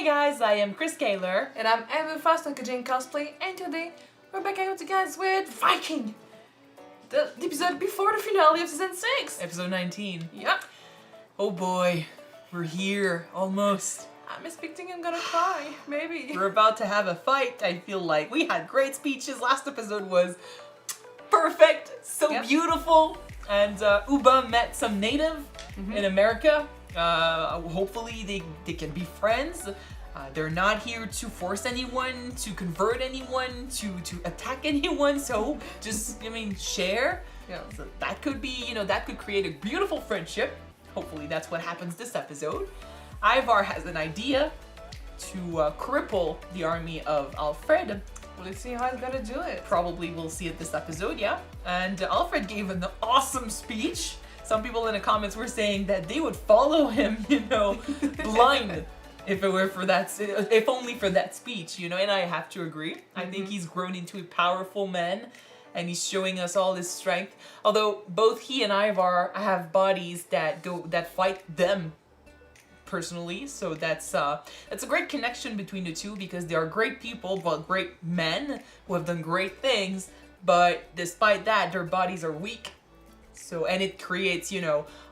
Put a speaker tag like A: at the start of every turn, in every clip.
A: guys, I am Chris Kaler.
B: And I'm Emma Fast on Kyuujin Cosplay, and today we're back out with you guys with Viking! The episode before the finale of season 6!
A: Episode 19.
B: Yep.
A: Oh boy, we're here, almost.
B: I'm expecting I'm gonna cry, maybe.
A: We're about to have a fight, I feel like. We had great speeches, last episode was perfect, so beautiful. And Uba met some native in America. Hopefully they can be friends. They're not here to force anyone, to convert anyone, to attack anyone. So just, share.
B: Yeah.
A: So that could be, that could create a beautiful friendship. Hopefully that's what happens this episode. Ivar has an idea to cripple the army of Alfred.
B: Let's see how he's gonna do it.
A: Probably we'll see it this episode, yeah. And Alfred gave an awesome speech. Some people in the comments were saying that they would follow him, blind, if it were for that, if only for that speech, and I have to agree. I think he's grown into a powerful man, and he's showing us all his strength. Although both he and Ivar have bodies that fight them personally, so that's a great connection between the two because they are great people, but great men who have done great things. But despite that, their bodies are weak. So, and it creates,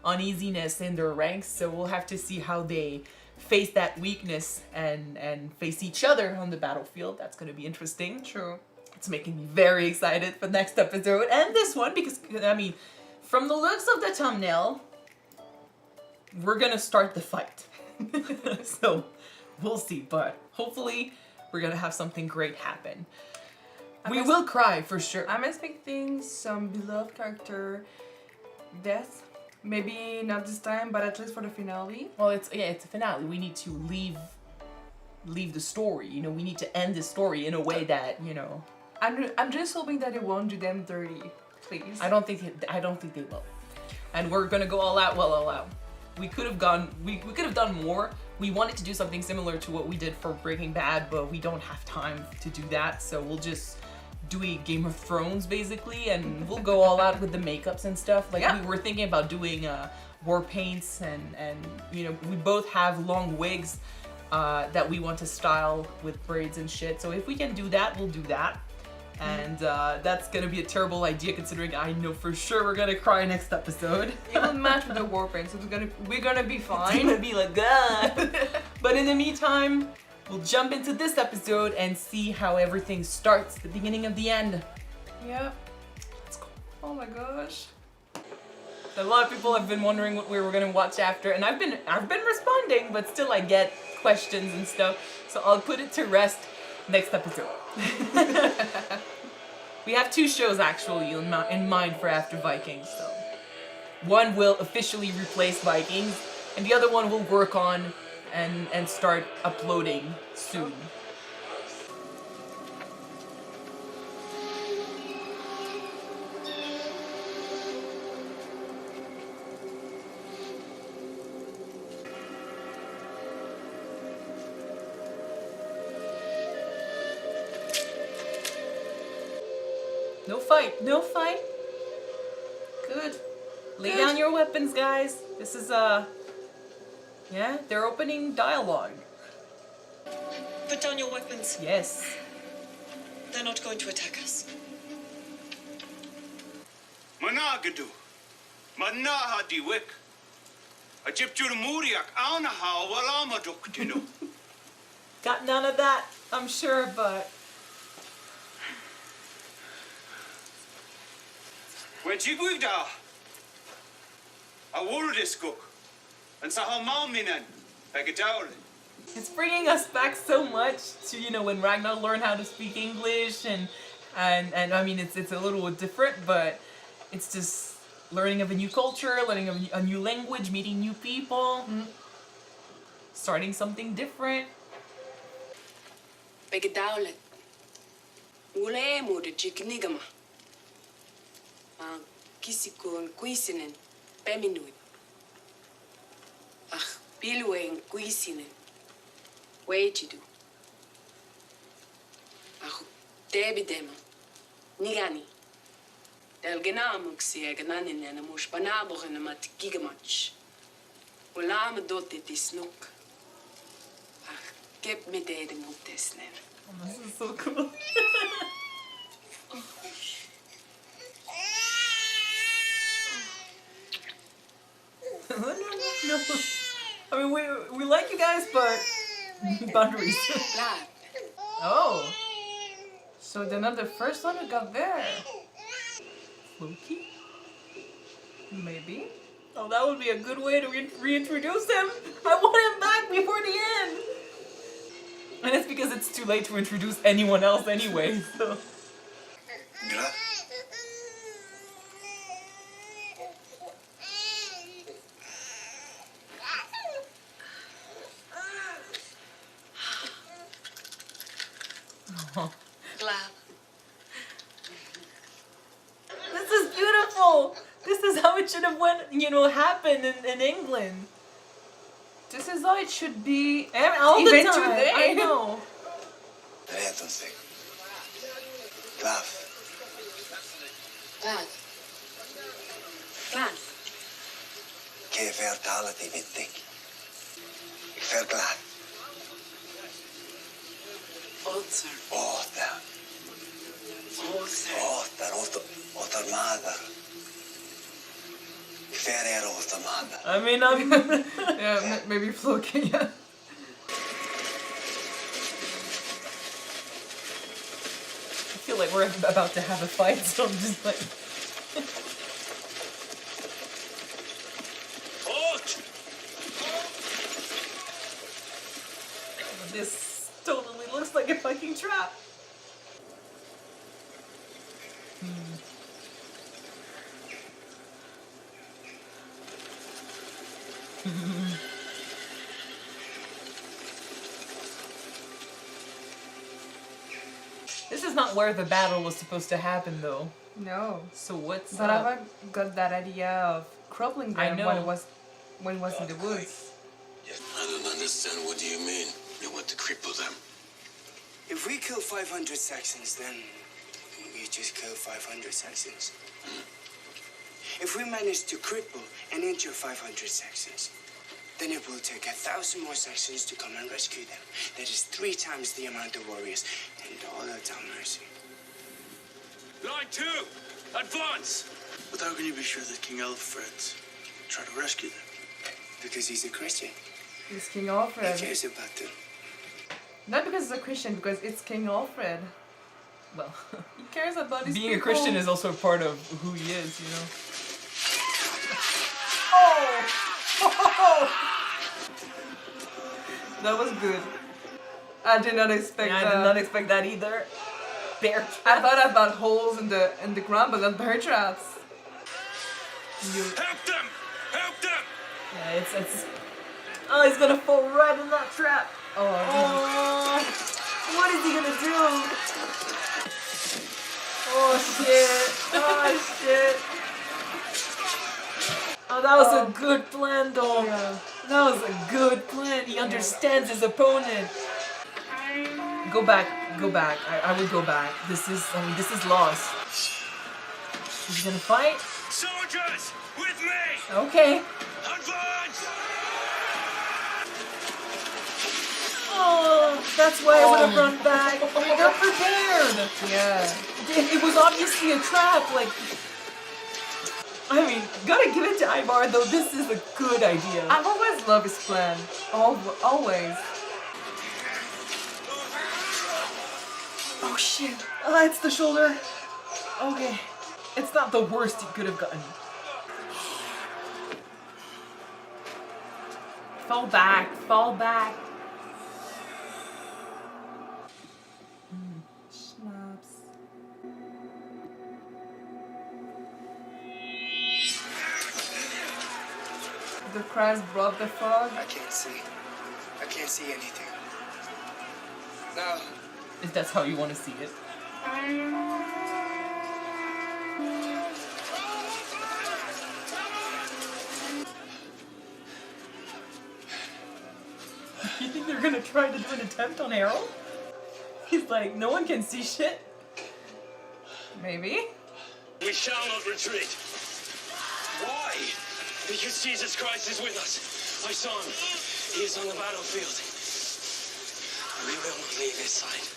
A: uneasiness in their ranks. So we'll have to see how they face that weakness and face each other on the battlefield. That's going to be interesting.
B: True.
A: It's making me very excited for the next episode and this one because, from the looks of the thumbnail, we're going to start the fight. So we'll see, but hopefully we're going to have something great happen. We will cry for sure.
B: I'm expecting some beloved character death. Maybe not this time, but at least for the finale.
A: Well, it's a finale. We need to leave the story. We need to end the story in a way that
B: I'm just hoping that it won't do them dirty, please.
A: I don't think they will. And we're gonna go all out. Well, all out. We could have done more. We wanted to do something similar to what we did for Breaking Bad, but we don't have time to do that. So we'll just do a Game of Thrones basically, and we'll go all out with the makeups and stuff. We were thinking about doing war paints, and we both have long wigs that we want to style with braids and shit. So if we can do that, we'll do that. And that's gonna be a terrible idea considering I know for sure we're gonna cry next episode.
B: It will match with the war paint, so we're gonna be fine.
A: It's gonna be like that. But in the meantime, we'll jump into this episode and see how everything starts, the beginning of the end.
B: Yeah.
A: Let's go.
B: Oh my gosh.
A: A lot of people have been wondering what we were gonna watch after, and I've been responding, but still I get questions and stuff. So I'll put it to rest next episode. We have 2 shows actually in mind for after Vikings. So one will officially replace Vikings, and the other one will work on and start uploading soon. No fight, no fight. Good. Lay down your weapons, guys. This is, yeah, they're opening dialogue.
C: Put down your weapons.
A: Yes.
C: They're not going to attack us.
D: Managadu. Manaha diwik. Ajiptur muriak anaha walamaduk.
A: Got none of that, I'm sure, but
D: When Jiguida, a wordis cook, and Sahamaminan, Bagadowlin.
A: it's bringing us back so much to, when Ragnar learned how to speak English and it's a little different, but it's just learning of a new culture, learning of a new language, meeting new people, starting something different.
C: Bagadowlin. Ulemo de Jignigama. Kisikon Kuisinen, Peminuit. Ach, Bilweng Kuisinen. Wajidu. Ach, Debidema. Nigani. Del Genamuxi, Gananin, and a mush Banabochen, a mat gigamach. Ulama dote disnook. Ach, Gib mir den Muttesner.
A: Oh, this is so cool. No. I mean, we like you guys, but boundaries.
C: Lad.
A: Oh,
B: So they're not the first one who got there.
A: Floki?
B: Maybe.
A: Oh, that would be a good way to reintroduce him. I want him back before the end. And it's because it's too late to introduce anyone else anyway, so.
D: Gra?
C: Glad.
A: This is beautiful. This is how it should have happened in England.
B: This is how it should be.
A: And all the
B: Even
A: time.
B: today.
A: I know.
E: Rätt sig. Klaff.
C: Glad. Glad.
E: Kef talet i vittig. Ik verklaar.
C: Otzer.
E: Åter.
C: Otzer.
E: Åter mader. Kver åter mader.
A: I mean, I'm.
B: Yeah, maybe Floki, yeah.
A: I feel like we're about to have a fight, so I'm just like. This totally looks like a fucking trap. This is not where the battle was supposed to happen, though.
B: No.
A: So what's
B: But
A: up?
B: I got that idea of crippling them
A: I know.
B: when it was in the woods.
E: I don't understand. What do you mean? You want to cripple them?
F: If we kill 500 Saxons, then we just kill 500 Saxons. If we manage to cripple and injure 500 Saxons, then it will take 1,000 more Saxons to come and rescue them. That is 3 times the amount of warriors, and all at our mercy.
G: Line 2, advance!
E: But how can you be sure that King Alfred tried to rescue them?
F: Because he's a Christian.
B: It's King
F: He
B: Alfred.
F: cares about them.
B: Not because it's a Christian, because it's King Alfred.
A: Well,
B: He cares about his
A: being a
B: people.
A: Christian is also a part of who he is, you know.
B: That was good. I did not expect
A: Yeah, I
B: that.
A: did not expect that either. Bear
B: I thought about holes in the ground, but not bear traps.
G: Help them! Help them!
A: Yeah, it's. Oh, he's gonna fall right in that trap.
B: Oh,
A: Oh, what is he gonna do? Oh shit! Oh shit! Oh, that was a good plan, though.
B: yeah.
A: That was a good plan. He understands his opponent. Go back, go back. I would go back. This is lost. He's gonna fight?
G: Soldiers, with me!
A: Okay.
G: Advance!
A: Oh, that's why I would have run back. They're prepared.
B: Yeah.
A: It was obviously a trap. Like, I mean, gotta give it to Ivar though. This is a good idea.
B: I've always loved his plan. Always.
A: Oh shit! Oh, it's the shoulder. Okay, it's not the worst he could have gotten. Fall back. Fall back.
B: Schnapps. The cries brought the fog.
F: I can't see. I can't see anything. Now,
A: If that's how you want to see it. You think they're gonna try to do an attempt on Harald? He's like, no one can see shit.
B: Maybe.
G: We shall not retreat. Why? Because Jesus Christ is with us. I saw him. He is on the battlefield.
F: We will not leave his side.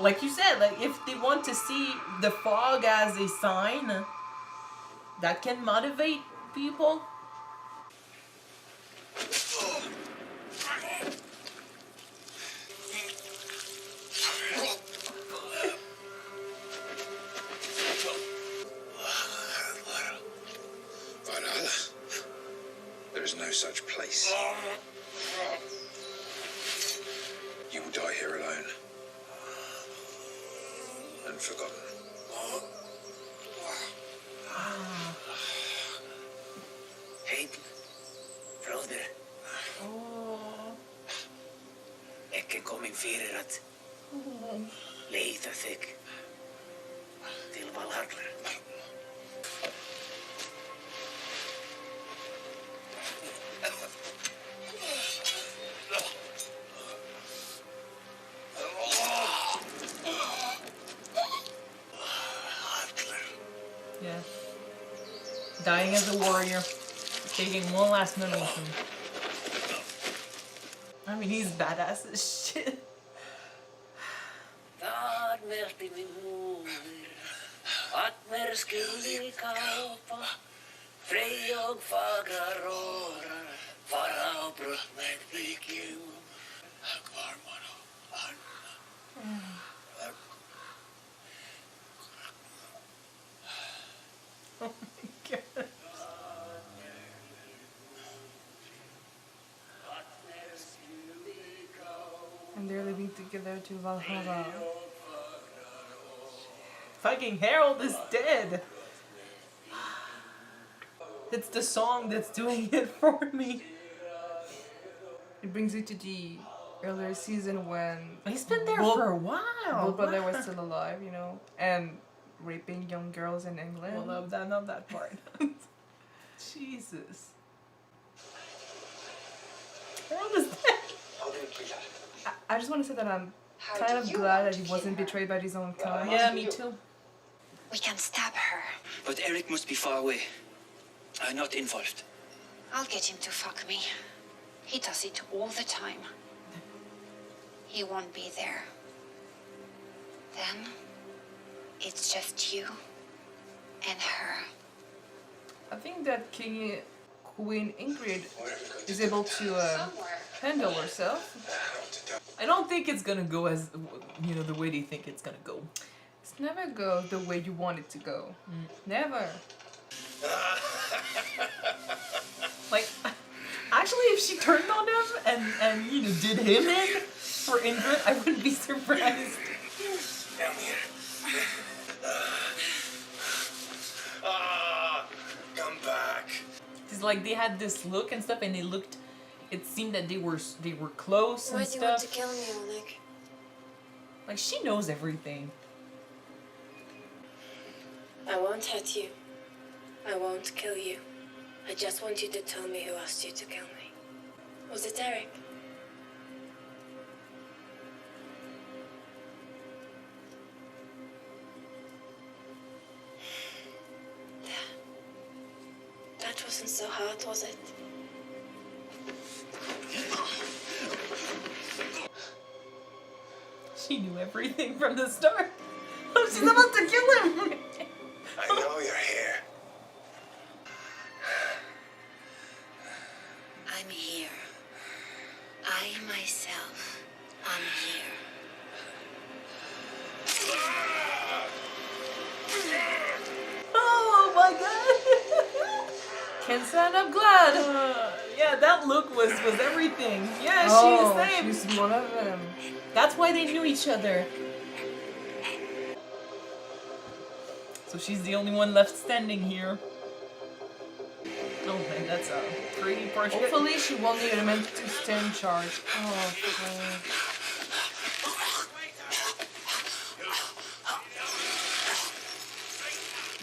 A: Like you said, like if they want to see the fog as a sign that can motivate people.
D: Valhalla. There is no such place. You will die here alone. And forgotten.
F: Hayden, brother. Ekki komin fyrir að leita þig til Valhalla.
A: Yeah. Dying as a warrior. Taking one last minute with him. I mean, he's badass as shit.
F: Þar merkti mín móðir að mér skyldi kápa Frey og fagrar órar fara á brott með blikjum Hvar man á
A: Oh my god.
B: And they're living together to Valhalla.
A: Fucking Harald is dead. It's the song that's doing it for me.
B: It brings you to the earlier season when
A: He's been there
B: Bull-
A: for a while.
B: Bull brother was still alive, you know, and raping young girls in England.
A: Well, not that part. Jesus. Harald is dead.
B: I just want to say that I'm kind of glad that he wasn't betrayed by his own kind.
A: Yeah, me too.
H: We can stab her.
F: But Eric must be far away. I'm not involved.
H: I'll get him to fuck me. He does it all the time. He won't be there. Then, it's just you and her.
B: I think that Queen Ingrid is able to handle herself.
A: I don't think it's gonna go as, you know, the way they think it's gonna go.
B: It's never go the way you want it to go. Never.
A: Like, actually, if she turned on him and you know, did him in for Ingrid, I wouldn't be surprised.
F: Down here. Come back.
A: Cause like they had this look and stuff, and it seemed that they were close and
H: Why do you want to
A: stuff.
H: kill me, Oleg?
A: Like she knows everything.
C: I won't hurt you. I won't kill you. I just want you to tell me who asked you to kill me. Was it Eric? That wasn't so hard, was it?
A: She knew everything from the start. She's about to kill him.
F: I know you're here.
H: I'm here. I myself am here.
A: Oh my god.
B: Can't stand up glad.
A: Yeah, that look was everything. Yeah,
B: Oh,
A: she's same.
B: she's one of them.
A: That's why they knew each other. So she's the only one left standing here. Oh man, that's a pretty portrait.
B: Hopefully she won't need a man to stand in charge. Oh, God.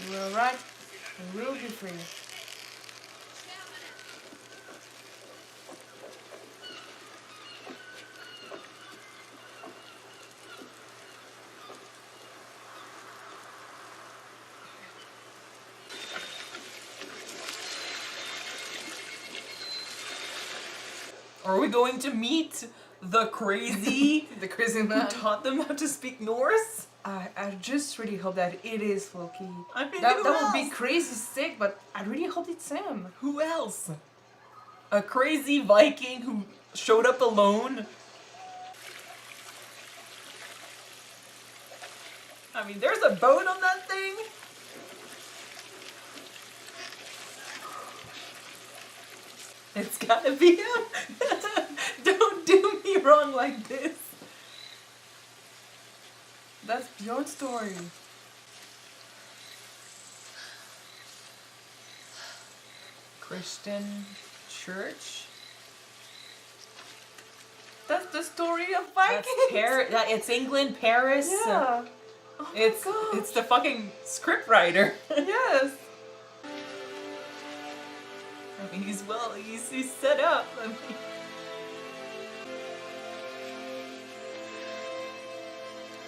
B: We're right. We'll be free.
A: Are we going to meet the crazy
B: The crazy
A: who
B: man.
A: taught them how to speak Norse.
B: I just really hope that it is Floki.
A: I mean,
B: That
A: who
B: would be
A: else?
B: crazy sick, but I really hope it's him.
A: Who else? A crazy Viking who showed up alone. I mean, there's a boat on that thing. It's gotta be him. Don't do me wrong like this.
B: That's Bjorn's story.
A: Christian church.
B: That's the story of
A: That's
B: Vikings.
A: It's England, Paris.
B: Yeah. Oh my
A: It's
B: gosh.
A: the fucking script writer.
B: Yes.
A: I mean, he's set up. I mean,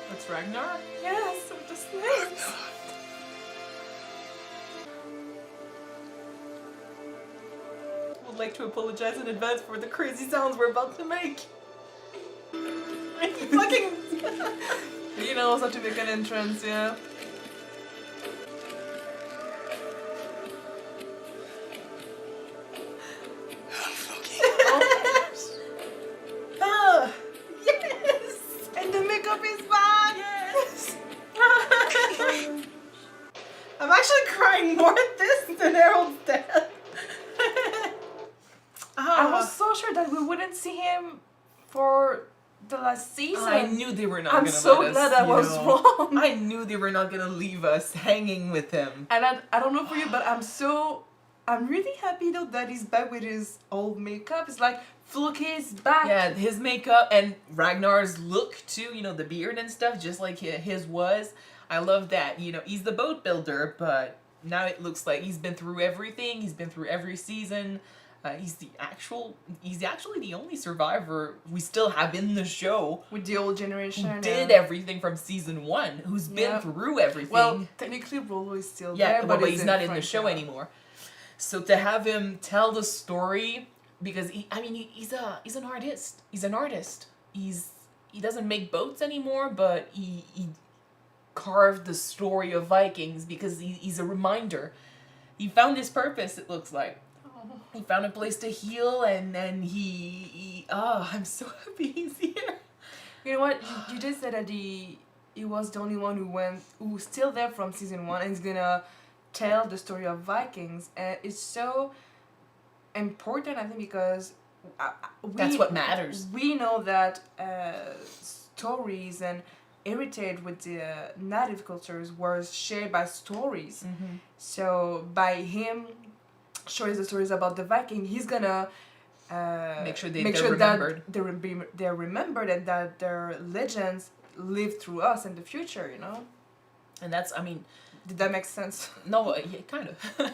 A: that's Ragnar.
B: Yes, with the snakes.
A: Would like to apologize in advance for the crazy sounds we're about to make. Fucking.
B: You know how to make an entrance, yeah.
F: Floki.
A: Ah, yes.
B: And the makeup is back.
A: Yes. I'm actually crying more at this than Harold's death.
B: I was so sure that we wouldn't see him for the last season.
A: I knew they were not
B: I'm
A: gonna
B: so
A: let us,
B: glad I
A: you
B: was
A: know.
B: wrong.
A: I knew they were not gonna leave us hanging with him.
B: And I don't know for you, but I'm really happy though that he's back with his old makeup. It's like Floki is back.
A: Yeah, his makeup and Ragnar's look too, you know, the beard and stuff, just like his was. I love that. You know, he's the boat builder, but now it looks like he's been through everything. He's been through every season. He's actually the only survivor we still have in the show
B: With the old generation.
A: who did
B: yeah.
A: everything from season 1, who's been
B: Yeah.
A: through everything.
B: Well, technically Rollo is still
A: yeah,
B: there,
A: but
B: but
A: he's not in the
B: front,
A: show
B: yeah.
A: anymore. So to have him tell the story, because he's an artist. He's an artist. He doesn't make boats anymore, but he carved the story of Vikings because he's a reminder. He found his purpose, it looks like. He found a place to heal, and then I'm so happy he's here.
B: You know what? You just said that he was the only one who's still there from season 1 and he's gonna tell the story of Vikings, and it's so important, I think, because
A: That's what matters.
B: We know that stories and heritage with the native cultures was shared by stories.
A: Mm-hmm.
B: So by him showing the stories about the Viking, he's gonna
A: Make sure
B: they're
A: remembered.
B: that they're remembered and that their legends live through us in the future. You know.
A: And that's, I mean,
B: Did that make sense?
A: no, yeah, kind of.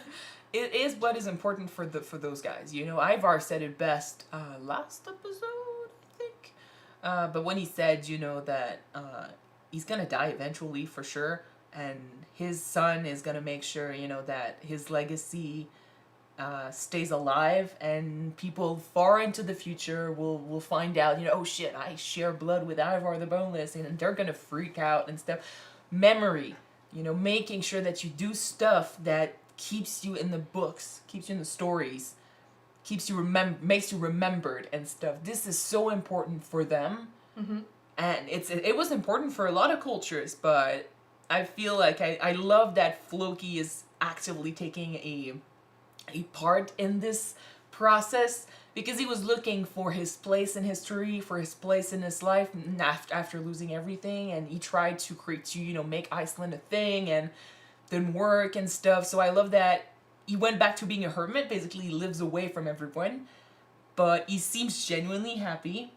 A: It is what is important for those guys. You know, Ivar said it best last episode, I think. But when he said, you know, that he's gonna die eventually for sure, and his son is gonna make sure, you know, that his legacy stays alive, and people far into the future will find out, you know, oh shit, I share blood with Ivar the Boneless, and they're gonna freak out and stuff. Memory, you know, making sure that you do stuff that keeps you in the books, keeps you in the stories, keeps you makes you remembered and stuff. This is so important for them, and it was important for a lot of cultures. But I feel like I love that Floki is actively taking a part in this process, because he was looking for his place in history, for his place in his life after losing everything, and he tried to you know, make Iceland a thing, and didn't work and stuff. So I love that he went back to being a hermit. Basically, he lives away from everyone, but he seems genuinely happy,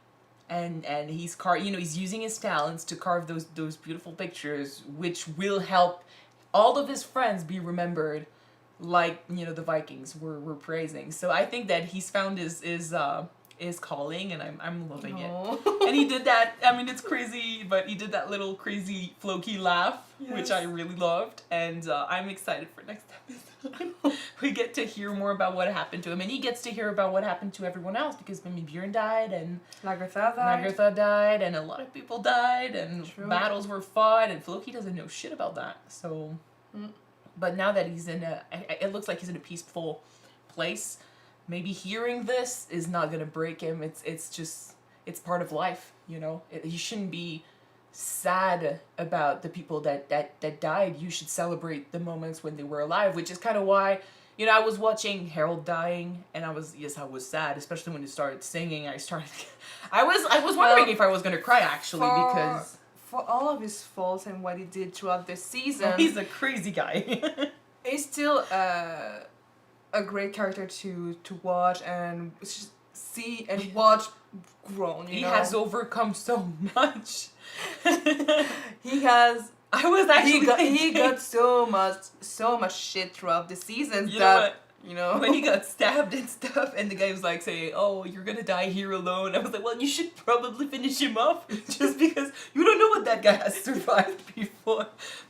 A: and he's he's using his talents to carve those beautiful pictures, which will help all of his friends be remembered, like, you know, the Vikings were praising. So I think that he's found his is calling, and I'm loving it.
B: Oh.
A: And he did that. I mean, it's crazy, but he did that little crazy Floki laugh, which I really loved, and I'm excited for next episode. We get to hear more about what happened to him, and he gets to hear about what happened to everyone else, because maybe Bjorn died, and Lagertha died, and a lot of people died, and battles were fought, and Floki doesn't know shit about that. So, but now that he's in it looks like he's in a peaceful place. Maybe hearing this is not gonna break him. It's just, it's part of life, you know. You shouldn't be sad about the people that died. You should celebrate the moments when they were alive, which is kind of why, you know, I was watching Harald dying, and I was sad, especially when he started singing. I was wondering if I was gonna cry, actually, because
B: for all of his faults and what he did throughout the season,
A: he's a crazy guy.
B: he's still a great character to watch and see and watch grown. You know?
A: Has overcome so much.
B: He has.
A: I was actually
B: he got so much shit throughout the season. You know,
A: when he got stabbed and stuff, and the guy was like saying, "Oh, you're gonna die here alone." I was like, "Well, you should probably finish him off, just because you don't know what that guy has survived before."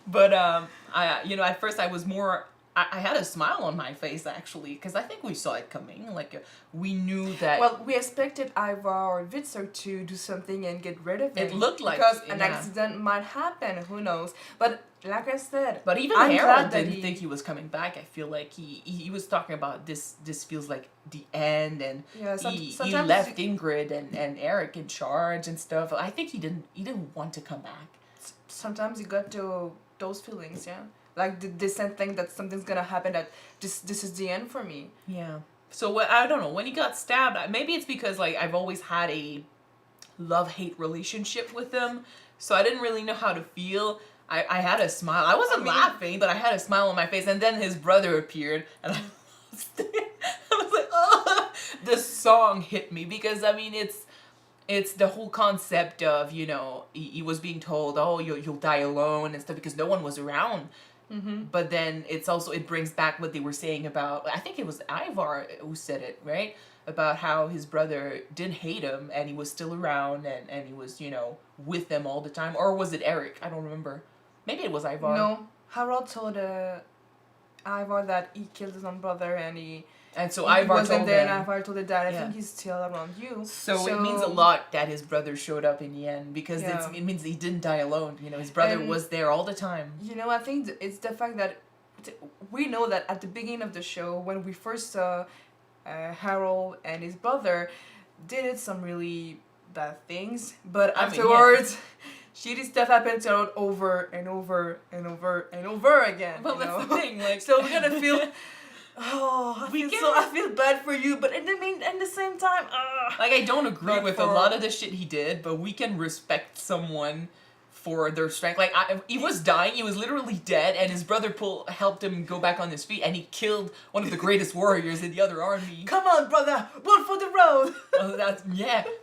A: But at first I was more. I had a smile on my face, actually, because I think we saw it coming. Like, we knew that.
B: Well, we expected Ivar or Witzer to do something and get rid of him.
A: It looked like,
B: because an accident might happen. Who knows? But like I said,
A: but even Harald didn't think he was coming back. I feel like he was talking about this. This feels like the end, and he left Ingrid and Eric in charge and stuff. I think he didn't want to come back.
B: Sometimes you got to those feelings, yeah. Like the distant thing that something's gonna happen, that this is the end for me.
A: Yeah. So I don't know, when he got stabbed, maybe it's because like I've always had a love-hate relationship with him, so I didn't really know how to feel. I had a smile. I wasn't laughing, but I had a smile on my face, and then his brother appeared, and I was like, oh! The song hit me, because I mean it's the whole concept of, you know, he was being told, oh, you'll die alone and stuff, because no one was around. Mm-hmm. But then it brings back what they were saying about, I think it was Ivar who said it, right? About how his brother didn't hate him, and he was still around, and he was, you know, with them all the time. Or was it Eric? I don't remember. Maybe it was Ivar.
B: No, Harald told Ivar that he killed his own brother, and so Ivar wasn't there, and Ivar told the dad, I think he's still around you.
A: So it means a lot that his brother showed up in the end, because it means he didn't die alone. You know, his brother was there all the time.
B: You know, I think it's the fact that we know that at the beginning of the show, when we first saw Harald and his brother, did some really bad things, but afterwards, shitty stuff happened to her over and over and over and over again.
A: Well, that's the thing. Like,
B: so we're gonna feel. I feel bad for you, but at the same time,
A: like, I don't agree with a lot of the shit he did, but we can respect someone for their strength. Like, he was dying, he was literally dead, and his brother helped him go back on his feet, and he killed one of the greatest warriors in the other army.
B: Come on, brother, one for the road.
A: Well,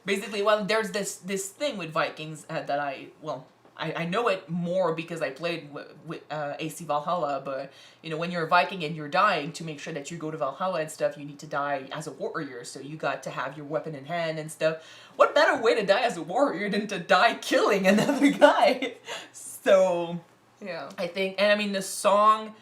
A: basically. Well, there's this thing with Vikings that I know it more because I played with AC Valhalla, but, you know, when you're a Viking and you're dying, to make sure that you go to Valhalla and stuff, you need to die as a warrior, so you got to have your weapon in hand and stuff. What better way to die as a warrior than to die killing another guy? So,
B: yeah.
A: I think, and I mean, the song,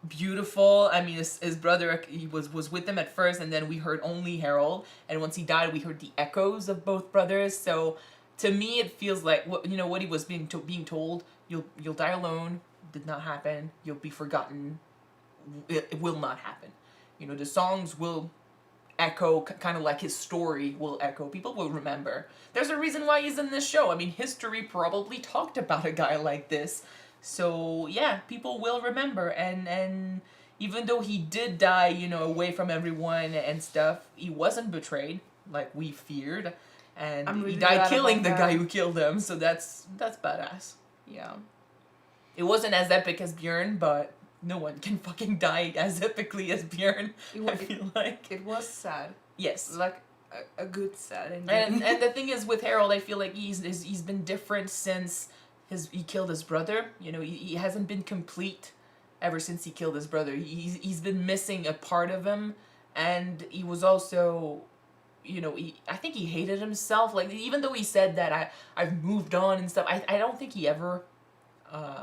A: beautiful. I mean, his brother, he was with them at first, and then we heard only Harald, and once he died, we heard the echoes of both brothers, so... To me, it feels like what he was being told. You'll die alone. Did not happen. You'll be forgotten. It will not happen. You know, the songs will echo, kind of like his story will echo. People will remember. There's a reason why he's in this show. I mean, history probably talked about a guy like this. So yeah, people will remember. And even though he did die, you know, away from everyone and stuff, he wasn't betrayed like we feared. And he died killing the guy who killed him, so that's badass.
B: Yeah.
A: It wasn't as epic as Bjorn, but no one can fucking die as epically as Bjorn. I feel like
B: it was sad.
A: Yes,
B: like a good sad.
A: And the thing is with Harald, I feel like he's been different since he killed his brother. You know, he hasn't been complete ever since he killed his brother. He's been missing a part of him, and he was also I think he hated himself. Like, even though he said that I've moved on and stuff, I don't think he ever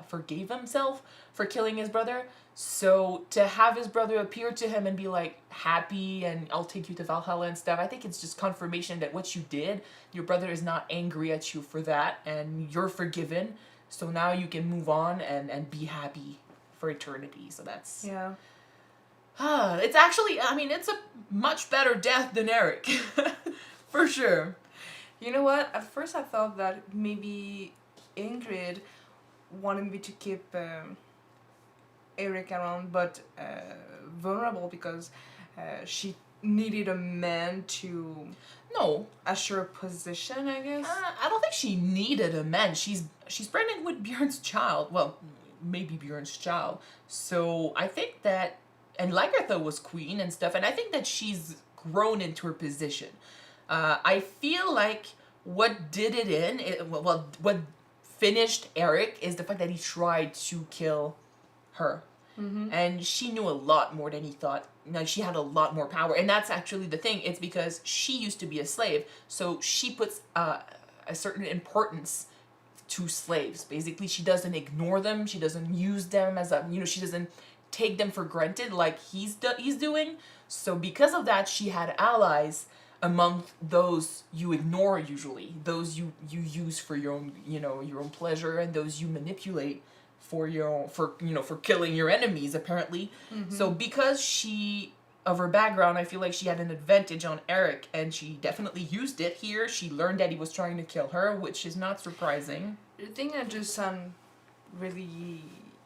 A: forgave himself for killing his brother. So to have his brother appear to him and be like happy and I'll take you to Valhalla and stuff, I think it's just confirmation that what you did, your brother is not angry at you for that and you're forgiven. So now you can move on and be happy for eternity. So that's...
B: Yeah.
A: It's actually, I mean, it's a much better death than Eric. For sure.
B: You know what? At first I thought that maybe Ingrid wanted me to keep Eric around, but vulnerable because she needed a man to assure position, I guess.
A: I don't think she needed a man. She's pregnant with Bjorn's child. Well, maybe Bjorn's child. So I think that, and Lagertha was queen and stuff, and I think that she's grown into her position. I feel like what did what finished Eric is the fact that he tried to kill her. Mm-hmm. And she knew a lot more than he thought. She had a lot more power. And that's actually the thing. It's because she used to be a slave. So she puts a certain importance to slaves. Basically, she doesn't ignore them. She doesn't use them as a, she doesn't take them for granted like he's doing. So because of that, she had allies among those you ignore usually, those you use for your own, your own pleasure, and those you manipulate for killing your enemies, apparently. Mm-hmm. So because of her background, I feel like she had an advantage on Eric, and she definitely used it here. She learned that he was trying to kill her, which is not surprising.
B: The thing that just sounds really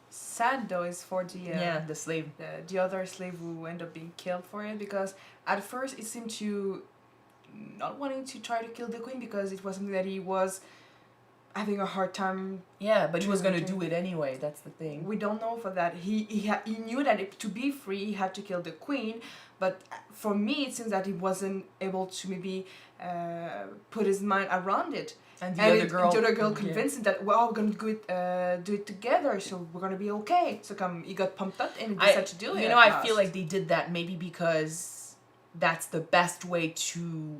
B: sad though is for
A: the slave,
B: the other slave who ended up being killed for it, because at first it seemed to not wanting to try to kill the queen because it was something that he was having a hard time.
A: Yeah, but he was going to do it anyway. That's the thing.
B: We don't know for that. He knew that to be free, he had to kill the queen. But for me, it seems that he wasn't able to maybe put his mind around it.
A: And the other girl
B: convinced him that, well, we're going to do it together, so we're going to be okay. So he got pumped up and he decided to do it.
A: I feel like they did that maybe because that's the best way to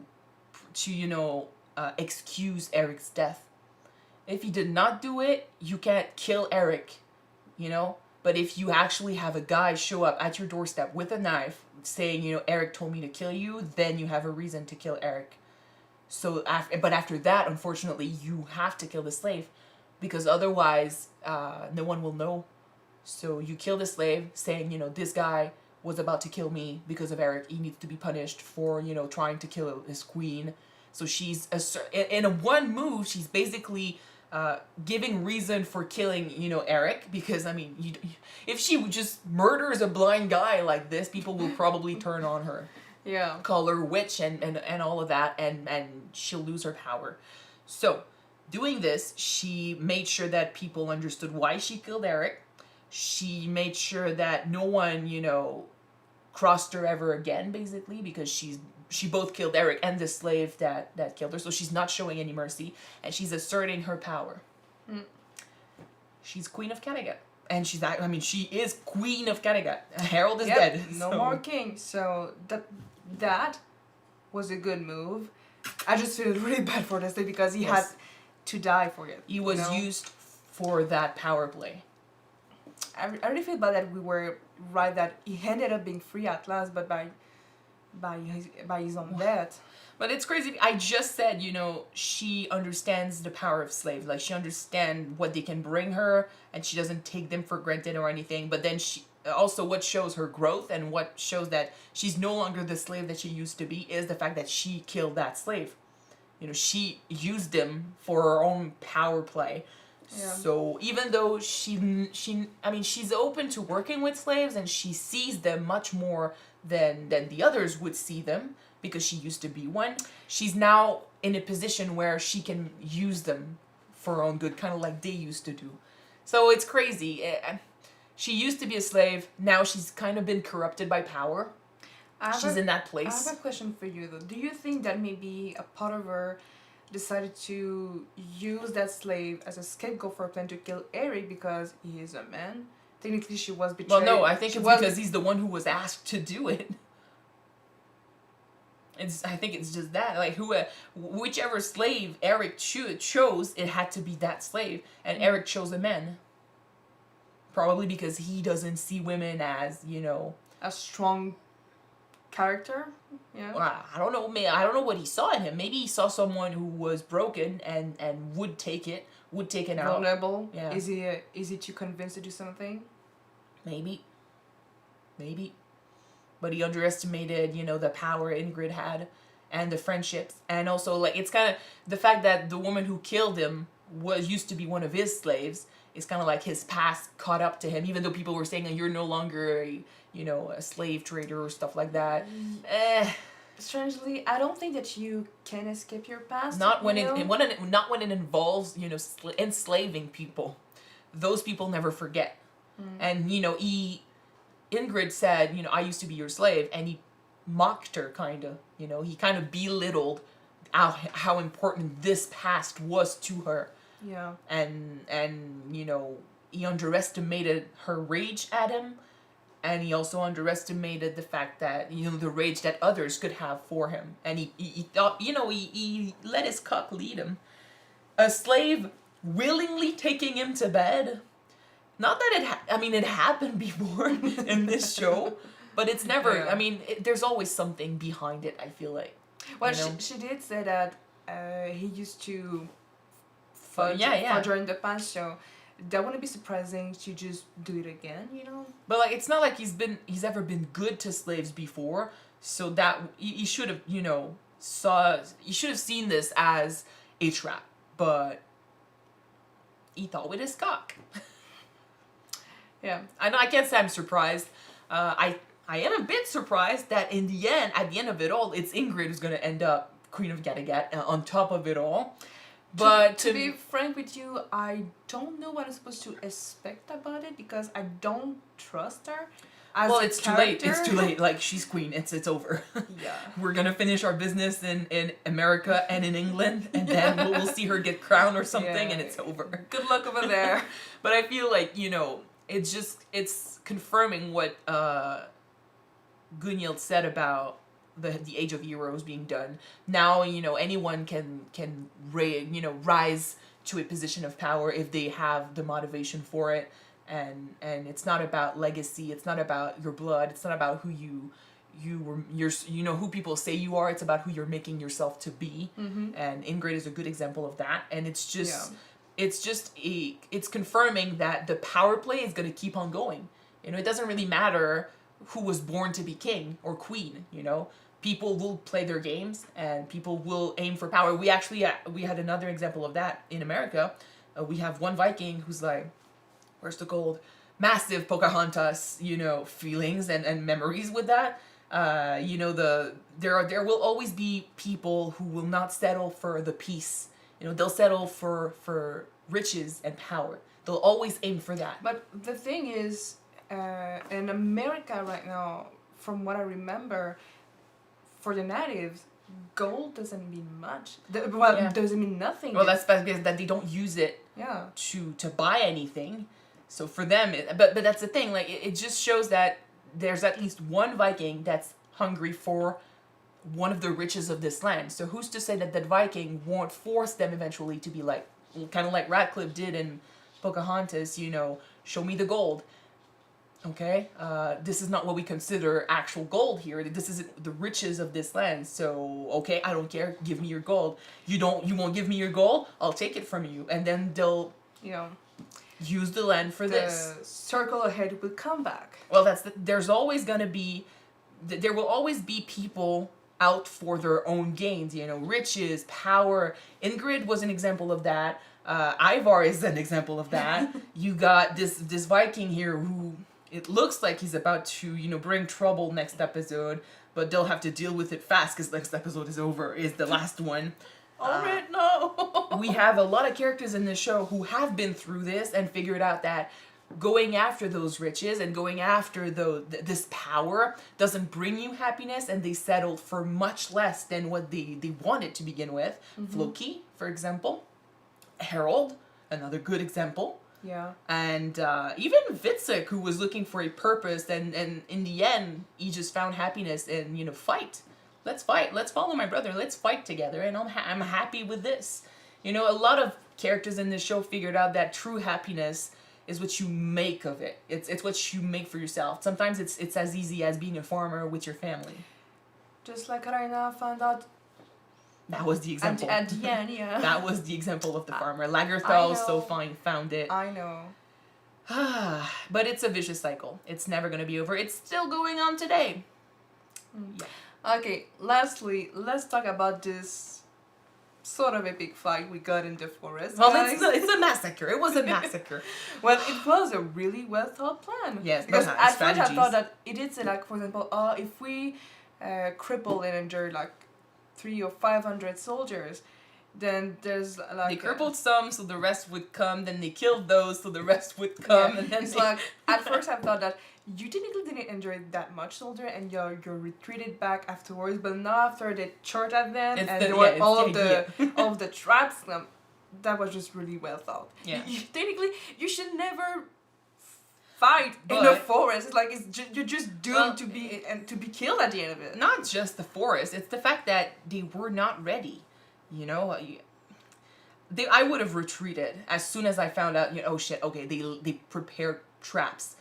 A: excuse Eric's death. If you did not do it, you can't kill Eric, But if you actually have a guy show up at your doorstep with a knife saying, Eric told me to kill you, then you have a reason to kill Eric. So after that, unfortunately, you have to kill the slave because otherwise no one will know. So you kill the slave saying, this guy was about to kill me because of Eric. He needs to be punished for, trying to kill his queen. So she's, in a one move, she's basically giving reason for killing, Eric. Because, if she just murders a blind guy like this, people will probably turn on her.
B: Yeah.
A: Call her witch and all of that, and she'll lose her power. So, doing this, she made sure that people understood why she killed Eric. She made sure that no one, crossed her ever again, basically, because she both killed Eric and the slave that killed her. So she's not showing any mercy, and she's asserting her power. Mm. She's Queen of Kattegat. And she is Queen of Kattegat. Harold is dead.
B: No more king. So that was a good move. I just feel really bad for this thing because he had to die for it.
A: He was used for that power play.
B: I really feel bad that we were right that he ended up being free at last, but by his own death.
A: But it's crazy. I just said, she understands the power of slaves. Like, she understands what they can bring her, and she doesn't take them for granted or anything. But then she also, what shows her growth and what shows that she's no longer the slave that she used to be is the fact that she killed that slave. She used him for her own power play. Yeah. So even though she's open to working with slaves and she sees them much more than the others would see them because she used to be one, she's now in a position where she can use them for her own good, kind of like they used to do. So it's crazy. She used to be a slave. Now she's kind of been corrupted by power. She's in that place.
B: I have a question for you, though. Do you think that maybe a part of her decided to use that slave as a scapegoat for a plan to kill Eric because he is a man? Technically, she was betrayed.
A: Well, no, I think it's because he's the one who was asked to do it. I think it's just that, like, whichever slave Eric chose, it had to be that slave, and Eric chose a man. Probably because he doesn't see women as,
B: A strong character. Yeah.
A: I don't know. I don't know what he saw in him. Maybe he saw someone who was broken and would take it out.
B: Vulnerable.
A: Yeah.
B: Is he too convinced to do something?
A: Maybe. But he underestimated, the power Ingrid had and the friendships. And also, like, it's kind of the fact that the woman who killed him used to be one of his slaves. It's kind of like his past caught up to him, even though people were saying, you're no longer a slave trader or stuff like that.
B: Strangely, I don't think that you can escape your past.
A: Not when it involves, enslaving people. Those people never forget. And, Ingrid said, I used to be your slave, and he mocked her, kind of. He kind of belittled how important this past was to her.
B: Yeah.
A: And he underestimated her rage at him, and he also underestimated the fact that, the rage that others could have for him. And he thought, he let his cock lead him. A slave willingly taking him to bed. Not that it happened before in this show, but it's never,
B: Yeah.
A: There's always something behind it, I feel like.
B: Well, she did say that he used to fudge
A: Yeah.
B: her in the past, so that wouldn't be surprising to just do it again,
A: But, like, it's not like he's ever been good to slaves before, so that he should have, he should have seen this as a trap, but he thought with his cock.
B: Yeah.
A: I can't say I'm surprised. I am a bit surprised that at the end of it all, it's Ingrid who's going to end up Queen of Kattegat on top of it all. But
B: to be frank with you, I don't know what I'm supposed to expect about it because I don't trust her.
A: It's too late. It's too late. Like, she's queen. It's over.
B: Yeah.
A: We're gonna finish our business in America and in England, and then we'll see her get crowned or something, and it's over.
B: Good luck over there.
A: But I feel like, it's confirming what Gunhild said about the Age of Heroes being done. Now, anyone can rise to a position of power if they have the motivation for it. And it's not about legacy. It's not about your blood. It's not about who who people say you are. It's about who you're making yourself to be. Mm-hmm. And Ingrid is a good example of that. And it's just, it's confirming that the power play is going to keep on going. It doesn't really matter who was born to be king or queen. People will play their games and people will aim for power. We had another example of that in America. We have one Viking who's like, where's the gold? Massive Pocahontas, feelings and memories with that. There will always be people who will not settle for the peace. They'll settle for riches and power. They'll always aim for that.
B: But the thing is, in America right now, from what I remember, for the natives, gold doesn't mean much. Doesn't mean nothing.
A: Well, that's because that they don't use it to buy anything. So for them, but that's the thing. Like, it just shows that there's at least one Viking that's hungry for one of the riches of this land. So who's to say that Viking won't force them eventually to be like, kind of like Radcliffe did in Pocahontas, show me the gold. Okay, this is not what we consider actual gold here. This isn't the riches of this land. So, okay, I don't care. Give me your gold. You won't give me your gold? I'll take it from you. And then they'll use the land for this.
B: Circle ahead will come back.
A: Well, there will always be people out for their own gains, riches, power. Ingrid was an example of that. Ivar is an example of that. You got this Viking here who, it looks like he's about to, bring trouble next episode, but they'll have to deal with it fast because next episode is the last one.
B: Alright, no.
A: We have a lot of characters in this show who have been through this and figured out that going after those riches and going after this power doesn't bring you happiness, and they settled for much less than what they wanted to begin with. Mm-hmm. Floki, for example. Harald, another good example.
B: Yeah. And
A: even Witzek, who was looking for a purpose, and in the end, he just found happiness in, fight. let's fight. Let's follow my brother. Let's fight together. And I'm happy with this. You know, a lot of characters in this show figured out that true happiness is what you make of it. It's what you make for yourself. Sometimes it's as easy as being a farmer with your family.
B: Just like Karina found out
A: That was the example.
B: at the end, yeah.
A: That was the example of the farmer.
B: I
A: Lagerthal
B: know.
A: so fine found it.
B: I know.
A: But it's a vicious cycle. It's never going to be over. It's still going on today. Yeah.
B: Okay, lastly, let's talk about this sort of epic fight we got in the forest.
A: Well,
B: guys.
A: it's a massacre. It was a massacre.
B: Well, it was a really well thought plan.
A: Yes,
B: because
A: those
B: at first I
A: strategies.
B: thought that it did say, like, for example, if we cripple and injure like 300 or 500 soldiers, then there's like
A: They crippled some, so the rest would come. Then they killed those, so the rest would come.
B: Yeah,
A: And then
B: it's
A: they...
B: like at first I thought that you technically didn't injure that much soldier and you're retreated back afterwards, but now after they charged at them
A: It's
B: and
A: the-
B: there were
A: yeah,
B: all
A: it's
B: of
A: the
B: all of the traps, that was just really well thought.
A: Yeah.
B: Technically, you should never fight in a
A: But-
B: forest. It's like you're just doomed
A: Well,
B: to be killed at the end of it.
A: Not just the forest. It's the fact that they were not ready. You know, I would have retreated as soon as I found out. You know, oh shit. Okay, they prepared traps.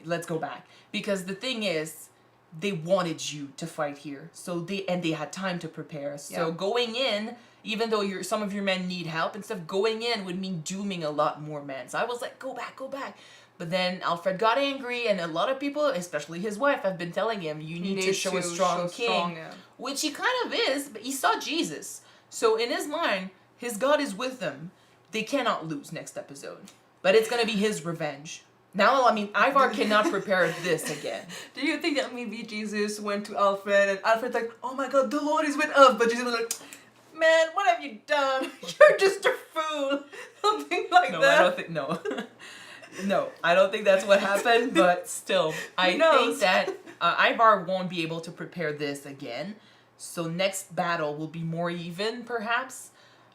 A: Let's go back, because the thing is, they wanted you to fight here, so they had time to prepare. So
B: Yeah.
A: going in, even though some of your men need help and stuff, going in would mean dooming a lot more men. So I was like, go back. But then Alfred got angry, and a lot of people, especially his wife, have been telling him, you need to show a strong king,
B: yeah.
A: which he kind of is, but he saw Jesus. So in his mind, his God is with them. They cannot lose next episode. But it's going to be his revenge. Now, I mean, Ivar cannot prepare this again.
B: Do you think that maybe Jesus went to Alfred and Alfred's like, oh my god, the Lord is with us, but Jesus was like, man, what have you done? You're just a fool. Something like
A: No,
B: that.
A: I don't think, no. No, I don't think that's what happened, but still, I think that Ivar won't be able to prepare this again. So next battle will be more even, perhaps.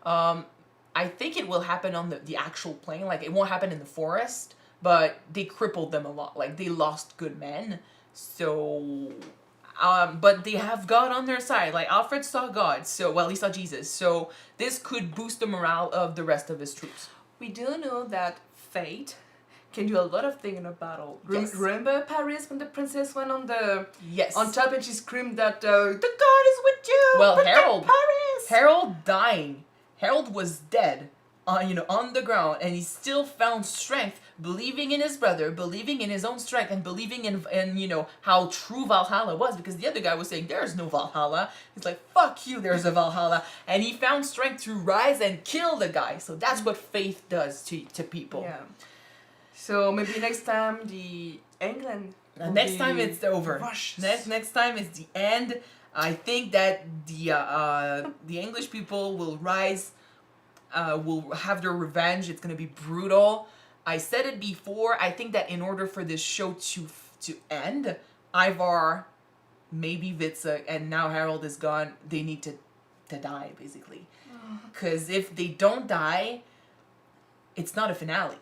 A: I think it will happen on the actual plane. Like, it won't happen in the forest, but they crippled them a lot. Like, they lost good men. So, but they have God on their side. Like, Alfred saw God. So, well, he saw Jesus. So, this could boost the morale of the rest of his troops.
B: We do know that fate can do a lot of things in a battle.
A: Yes.
B: Remember Paris when the princess went on
A: Yes.
B: top and she screamed that the God is with you.
A: Well,
B: protect
A: Harald.
B: Paris.
A: Harold dying. Harold was dead, on the ground, and he still found strength, believing in his brother, believing in his own strength, and believing in how true Valhalla was. Because the other guy was saying there's no Valhalla. He's like, fuck you, there's a Valhalla, and he found strength to rise and kill the guy. So that's what faith does to people.
B: Yeah. So maybe next time the England. will
A: Next
B: be
A: time it's over.
B: rushed.
A: Next time it's the end. I think that the English people will rise, will have their revenge. It's gonna be brutal. I said it before. I think that in order for this show to end, Ivar, maybe Vitsa, and now Harald is gone. They need to die basically, because if they don't die, it's not a finale.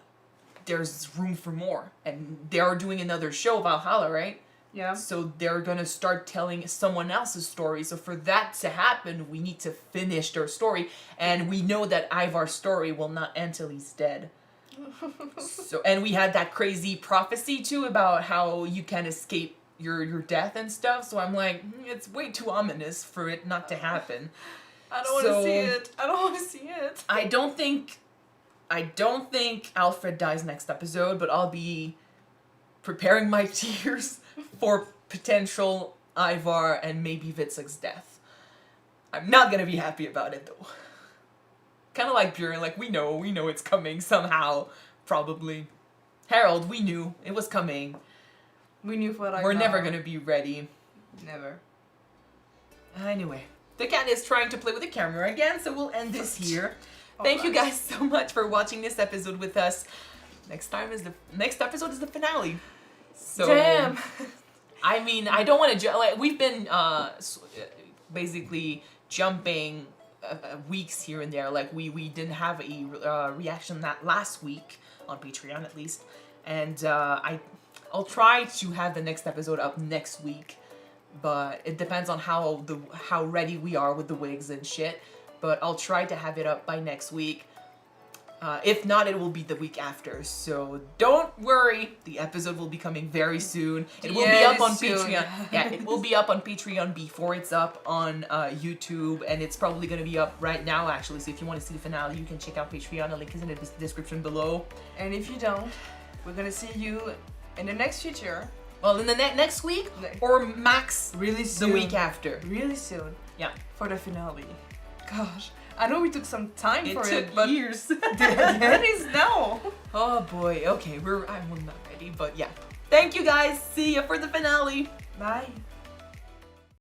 A: There's room for more, and they are doing another show, Valhalla, right?
B: Yeah.
A: So they're gonna start telling someone else's story. So for that to happen, we need to finish their story, and we know that Ivar's story will not end till he's dead. So, and we had that crazy prophecy too about how you can escape your death and stuff. So I'm like, it's way too ominous for it not to happen.
B: I don't want to see it. I don't want to see it.
A: I don't think Alfred dies next episode, but I'll be preparing my tears for potential Ivar and maybe Vitsek's death. I'm not gonna be happy about it though. Kind of like Bjorn, like we know it's coming somehow, probably. Harald, we knew it was coming.
B: We knew for like
A: We're
B: now.
A: never gonna be ready.
B: Never.
A: Anyway, the cat is trying to play with the camera again, so we'll end this here. Thank you guys so much for watching this episode with us. Next episode is the finale. So,
B: Damn.
A: I mean, I don't want to we've been basically jumping weeks here and there. Like we didn't have a reaction that last week on Patreon at least, and I'll try to have the next episode up next week. but it depends on how ready we are with the wigs and shit. But I'll try to have it up by next week. If not, it will be the week after. So don't worry, the episode will be coming very soon. It will be up on Patreon. Yeah, it will be up on Patreon before it's up on YouTube, and it's probably gonna be up right now actually. So if you want to see the finale, you can check out Patreon. The link is in the description below.
B: And if you don't, we're gonna see you in the next future.
A: Well, in the next week, or max
B: really soon.
A: The week after.
B: Really soon.
A: Yeah.
B: For the finale. Gosh. I know we took some time for it,
A: but
B: years. It is now.
A: Oh boy. Okay, I'm not ready, but yeah. Thank you guys. See you for the finale.
B: Bye.